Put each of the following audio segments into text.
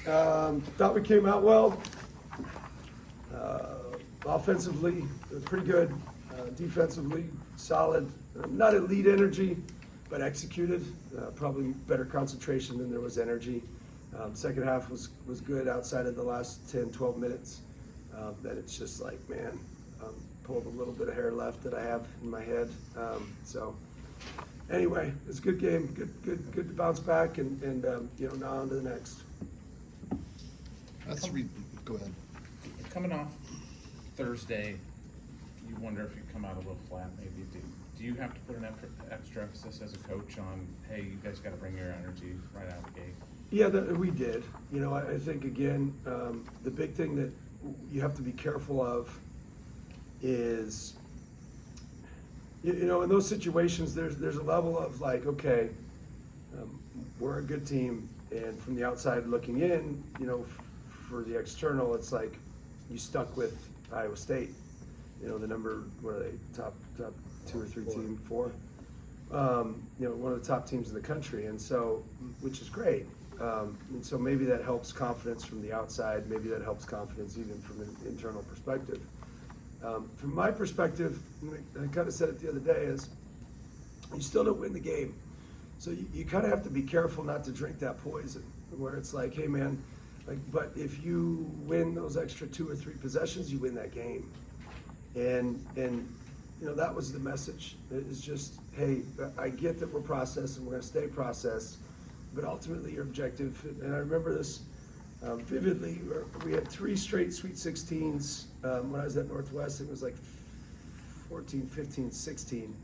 Thought we came out well. Offensively, pretty good. Defensively, solid. Not elite energy, but executed. Probably better concentration than there was energy. Second half was good outside of the last 10, 12 minutes. Then it's just like, man, pulled a little bit of hair left that I have in my head. So anyway, it's a good game. Good to bounce back and now on to the next. Go ahead. Coming off Thursday, you wonder if you come out a little flat maybe. Do you have to put an extra emphasis as a coach on, hey, you guys got to bring your energy right out of the gate? Yeah, we did. I think, again, the big thing that you have to be careful of is, in those situations, there's a level of like, okay, we're a good team, and from the outside looking in, for the external, it's like you stuck with Iowa State. The number, what are they, top 2 or 3 team, 4? One of the top teams in the country, and so, which is great. And so maybe that helps confidence from the outside. Maybe that helps confidence even from an internal perspective. From my perspective, I kind of said it the other day, is you still don't win the game. So you kind of have to be careful not to drink that poison, where it's like, hey man, but if you win those extra 2 or 3 possessions, you win that game. And that was the message. It's just, hey, I get that we're processed and we're going to stay processed, but ultimately your objective, and I remember this vividly, we had 3 straight Sweet 16s when I was at Northwest. It was like 14, 15, 16.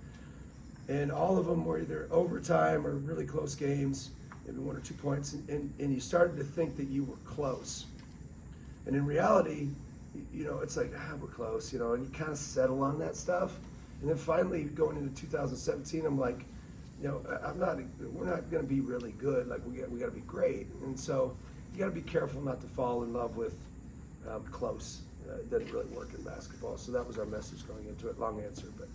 And all of them were either overtime or really close games, maybe 1 or 2 points, and you started to think that you were close. And in reality, it's like, we're close, and you kind of settle on that stuff. And then finally going into 2017, I'm like, we're not going to be really good. Like we got to be great. And so you got to be careful not to fall in love with close. It doesn't really work in basketball. So that was our message going into it. Long answer, but.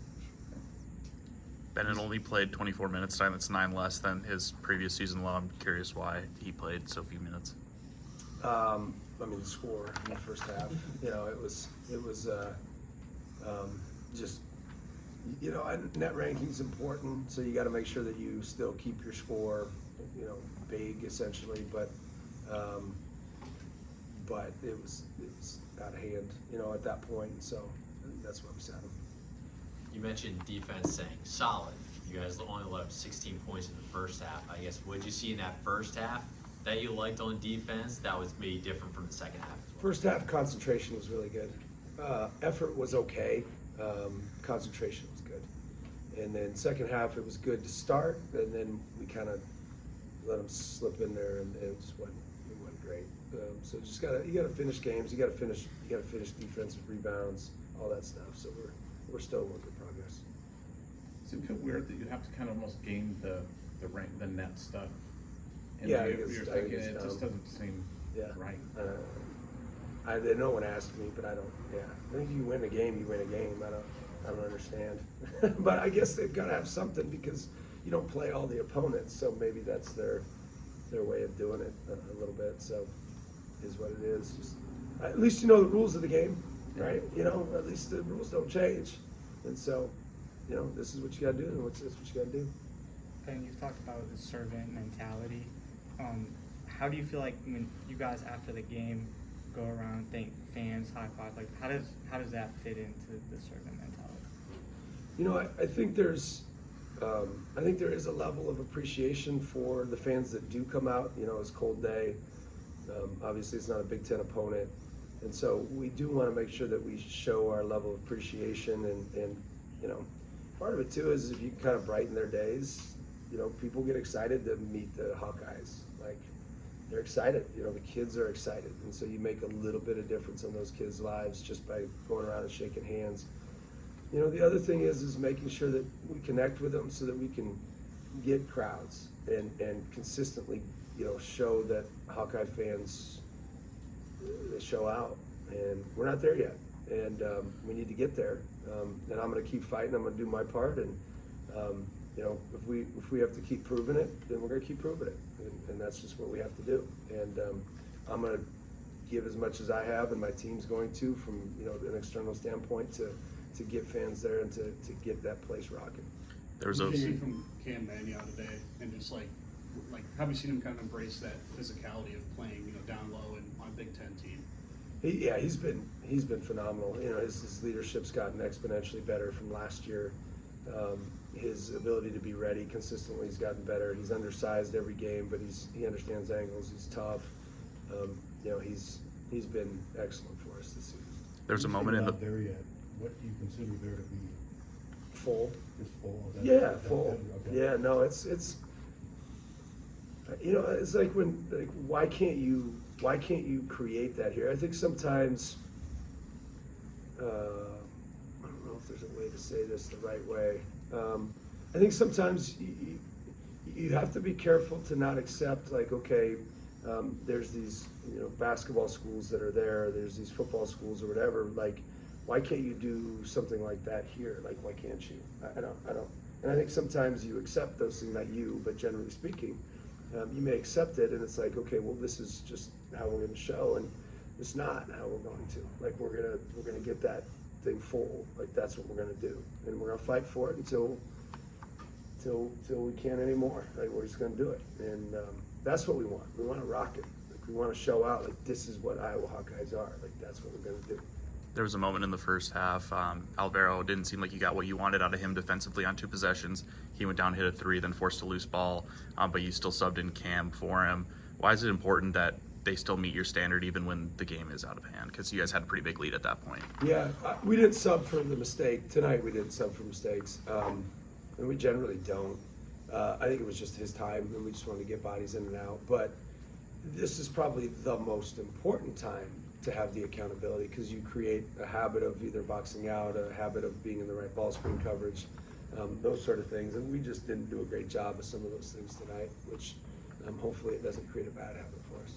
Bennett only played 24 minutes tonight. That's 9 less than his previous season low. I'm curious why he played so few minutes. The score in the first half. It was just. Net ranking's important, so you got to make sure that you still keep your score, big essentially. But it was out of hand, at that point. So that's why we sat him. You mentioned defense saying solid. You guys only allowed 16 points in the first half. I guess, what did you see in that first half that you liked on defense that was maybe different from the second half as well? First half concentration was really good. Effort was okay. Concentration was good. And then second half, it was good to start, and then we kind of let them slip in there, and it just wasn't great. So you gotta finish games. You gotta finish defensive rebounds, all that stuff. So we're still a work in progress. Does it feel weird that you have to kind of almost game the net stuff? Yeah, you're thinking it just doesn't seem right. No one asked me, but I don't. Yeah, I think you win a game, you win a game. I don't understand, but I guess they've got to have something because you don't play all the opponents, so maybe that's their way of doing it a little bit. So, is what it is. Just at least you know the rules of the game, right? At least the rules don't change, and so this is what you got to do, and this is what you got to do. And you've talked about the servant mentality. How do you feel like when you guys after the game go around, thank fans, high five? Like how does that fit into the servant mentality? I think there is a level of appreciation for the fans that do come out. It's a cold day. Obviously, it's not a Big Ten opponent, and so we do want to make sure that we show our level of appreciation. And part of it too is if you kind of brighten their days. People get excited to meet the Hawkeyes. Like, they're excited. The kids are excited. And so you make a little bit of difference in those kids' lives just by going around and shaking hands. The other thing is making sure that we connect with them so that we can get crowds and consistently, show that Hawkeye fans, they show out. And we're not there yet. And we need to get there. And I'm going to keep fighting. I'm going to do my part. And you know, if we have to keep proving it, then we're going to keep proving it, and that's just what we have to do. And I'm going to give as much as I have, and my team's going to, from an external standpoint, to get fans there and to get that place rocking. There's What have you seen from Cam Mannion today, and just like have you seen him kind of embrace that physicality of playing, down low and on a Big Ten team? He's been phenomenal. His leadership's gotten exponentially better from last year. His ability to be ready consistently has gotten better. He's undersized every game, but he understands angles. He's tough. He's been excellent for us this season. There's a moment in the Not there yet. What do you consider there to be? Full. Just full? Yeah, full. Okay. Yeah, no, it's like why can't you create that here? I think sometimes I don't know if there's a way to say this the right way. I think sometimes you have to be careful to not accept there's these basketball schools that are there's these football schools or whatever, why can't you do something like that here? Why can't you? I don't. And I think sometimes you accept those things, not you, but generally speaking, you may accept it, and it's okay, well, this is just how we're going to show, and it's not how we're going to. We're gonna get that thing full. That's what we're going to do, and we're going to fight for it until we can't anymore. We're just going to do it, and that's what we want. We want to rock it. We want to show out. This is what Iowa Hawkeyes are. That's what we're going to do. There was a moment in the first half. Alvaro didn't seem like you got what you wanted out of him defensively on 2 possessions. He went down, hit a 3, then forced a loose ball, but you still subbed in Cam for him. Why is it important that they still meet your standard even when the game is out of hand? Because you guys had a pretty big lead at that point. Yeah, we didn't sub for the mistake. Tonight we didn't sub for mistakes, and we generally don't. I think it was just his time, and we just wanted to get bodies in and out. But this is probably the most important time to have the accountability, because you create a habit of either boxing out, a habit of being in the right ball screen coverage, those sort of things. And we just didn't do a great job of some of those things tonight, which hopefully it doesn't create a bad habit for us.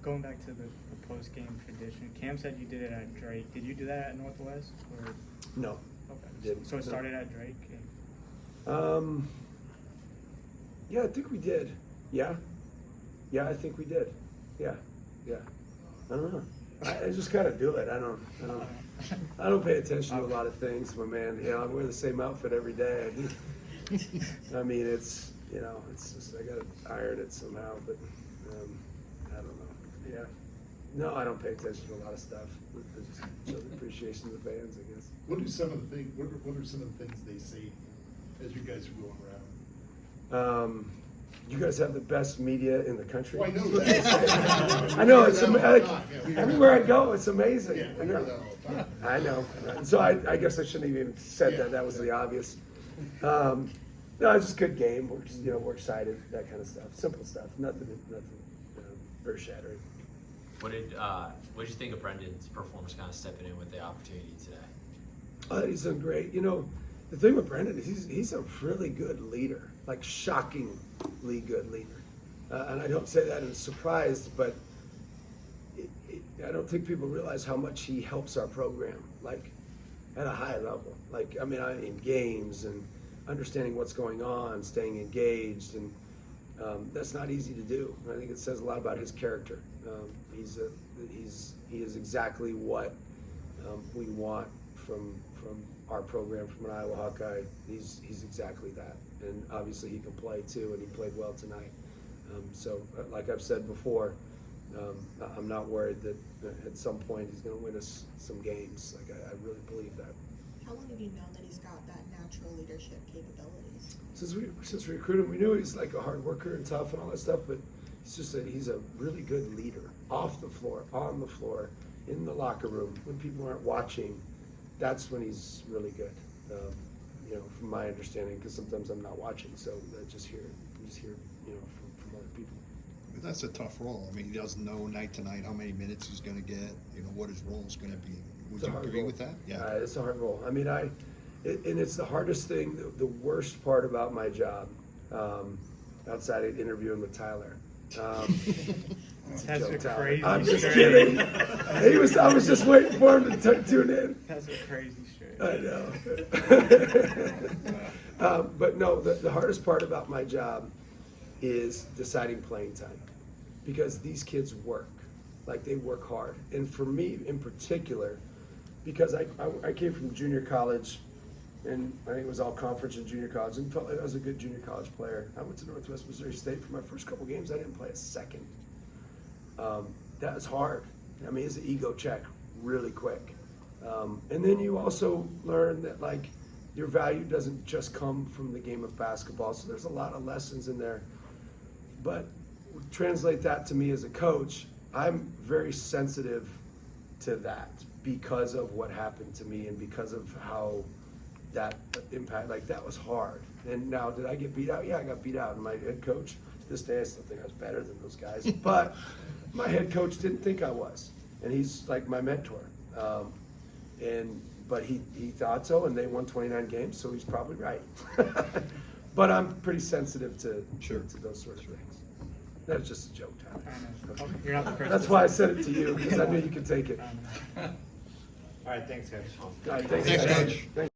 Going back to the post-game tradition, Cam said you did it at Drake. Did you do that at Northwest? Or? No. Okay. Didn't. So it started at Drake? Yeah, I think we did. Yeah, I think we did. Yeah. I don't know. I just kind of do it. I don't pay attention to a lot of things, my man. I wear the same outfit every day. I mean, it's just I gotta iron it somehow. But I don't know. Yeah. No, I don't pay attention to a lot of stuff. I just show the appreciation to the fans, I guess. What are some of the things? What are some of the things they say as you guys are going around? You guys have the best media in the country. Well, I know that. I know, it's We hear that all the time. Yeah, we hear everywhere I that. go, it's amazing. Yeah, we hear that all the time. I know. So I guess I shouldn't have even said that. That was the obvious. No, it's just a good game. We're just, we're excited. That kind of stuff. Simple stuff. Nothing earth shattering. What did you think of Brendan's performance, kind of stepping in with the opportunity today? He's done great. The thing with Brendan is he's a really good leader, shockingly good leader. And I don't say that in surprise, but I don't think people realize how much he helps our program, at a high level. In games and understanding what's going on, staying engaged, and that's not easy to do. I think it says a lot about his character. He is exactly what we want from our program, from an Iowa Hawkeye. He's exactly that, and obviously he can play too, and he played well tonight. So, like I've said before, I'm not worried that at some point he's going to win us some games. I really believe that. How long have you known that he's got that natural leadership capabilities? Since we recruited him, we knew he's a hard worker and tough and all that stuff, but it's just that he's a really good leader, off the floor, on the floor, in the locker room, when people aren't watching. That's when he's really good, from my understanding, because sometimes I'm not watching, so I just hear from other people. But that's a tough role. I mean, he doesn't know night to night how many minutes he's going to get, what his role is going to be. Would It's a you hard agree role. with that? Yeah. It's a hard role. I mean, and it's the hardest thing, the worst part about my job, outside of interviewing with Tyler. That's a Tyler. crazy I'm just straight. kidding. I was just waiting for him to tune in. That's a crazy straight. I know. But no, the hardest part about my job is deciding playing time, because these kids work, like they work hard. And for me in particular, because I came from junior college, and I think it was all conference and junior college, and felt like I was a good junior college player. I went to Northwest Missouri State for my first couple games. I didn't play a second. That was hard. I mean, it's an ego check really quick. And then you also learn that like your value doesn't just come from the game of basketball. So there's a lot of lessons in there. But translate that to me as a coach, I'm very sensitive to that because of what happened to me and because of how that impact, like that was hard. And now, did I get beat out? Yeah, I got beat out. And my head coach, to this day, I still think I was better than those guys. But my head coach didn't think I was. And he's like my mentor. But he thought so, and they won 29 games, so he's probably right. But I'm pretty sensitive to those sort of things. That's just a joke, Tyler. I know. Okay, you're not the first. That's why I said it to you, because I knew you could take it. All right, thanks, guys. All right, thanks, Thanks, guys. Coach. Thanks.